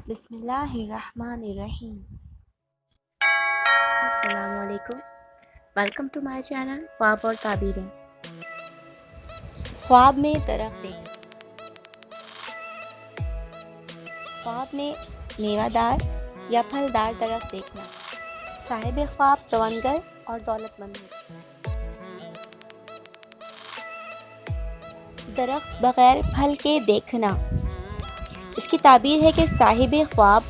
بسم اللہ الرحمن الرحیم۔ السلام علیکم، ویلکم ٹو مائی چینل خواب اور تعبیریں۔ خواب میں درخت دیکھنا۔ خواب میں میوہ دار یا پھلدار درخت دیکھنا۔ صاحب خواب توانگر اور دولت مند ہو۔ درخت بغیر پھل کے دیکھنا، اس کی تعبیر ہے کہ صاحب خواب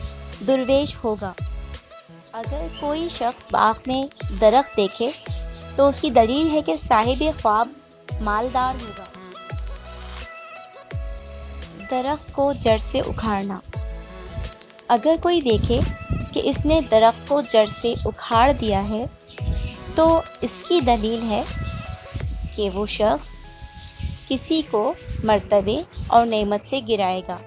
درویش ہوگا۔ اگر کوئی شخص باغ میں درخت دیکھے تو اس کی دلیل ہے کہ صاحب خواب مالدار ہوگا۔ درخت کو جڑ سے اکھاڑنا، اگر کوئی دیکھے کہ اس نے درخت کو جڑ سے اکھاڑ دیا ہے تو اس کی دلیل ہے کہ وہ شخص کسی کو مرتبے اور نعمت سے گرائے گا۔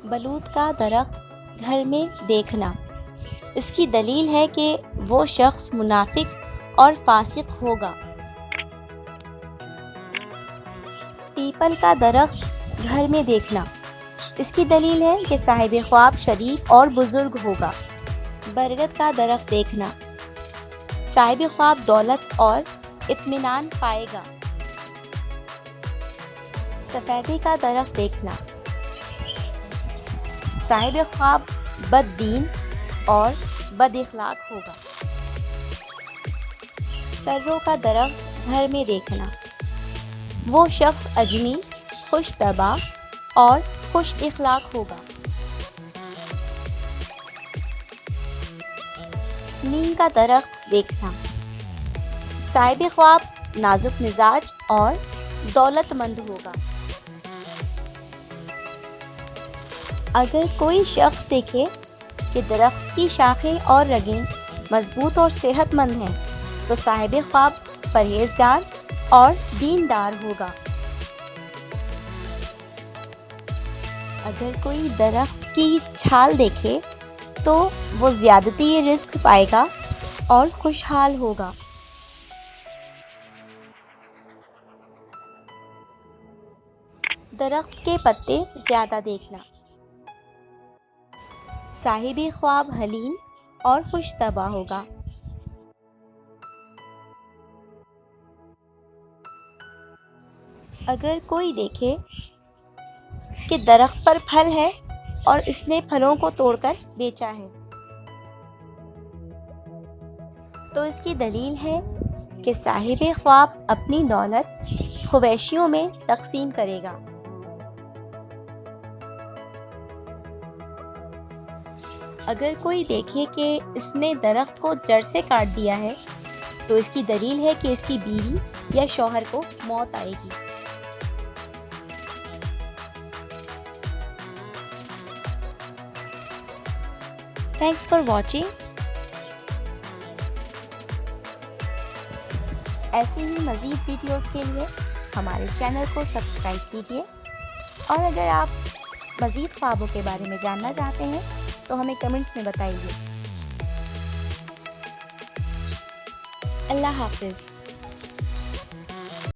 بلوط کا درخت گھر میں دیکھنا، اس کی دلیل ہے کہ وہ شخص منافق اور فاسق ہوگا۔ پیپل کا درخت گھر میں دیکھنا، اس کی دلیل ہے کہ صاحب خواب شریف اور بزرگ ہوگا۔ برگد کا درخت دیکھنا، صاحب خواب دولت اور اطمینان پائے گا۔ سفیدے کا درخت دیکھنا، صاحب خواب بد دین اور بد اخلاق ہوگا۔ سرو کا درخت گھر میں دیکھنا، وہ شخص اجمی، خوش طبع اور خوش اخلاق ہوگا۔ نیم کا درخت دیکھنا، صاحب خواب نازک مزاج اور دولت مند ہوگا۔ اگر کوئی شخص دیکھے کہ درخت کی شاخیں اور رگیں مضبوط اور صحت مند ہیں تو صاحب خواب پرہیزگار اور دیندار ہوگا۔ اگر کوئی درخت کی چھال دیکھے تو وہ زیادتی رزق پائے گا اور خوشحال ہوگا۔ درخت کے پتے زیادہ دیکھنا، صاحب خواب حلیم اور خوش طبع ہوگا۔ اگر کوئی دیکھے کہ درخت پر پھل ہے اور اس نے پھلوں کو توڑ کر بیچا ہے تو اس کی دلیل ہے کہ صاحب خواب اپنی دولت خویشیوں میں تقسیم کرے گا۔ اگر کوئی دیکھے کہ اس نے درخت کو جڑ سے کاٹ دیا ہے تو اس کی دلیل ہے کہ اس کی بیوی یا شوہر کو موت آئے گی۔ Thanks for watching. ایسے ہی مزید ویڈیوز کے لیے ہمارے چینل کو سبسکرائب کیجیے، اور اگر آپ مزید خوابوں کے بارے میں جاننا چاہتے ہیں تو ہمیں کمنٹس میں بتائیے۔ اللہ حافظ۔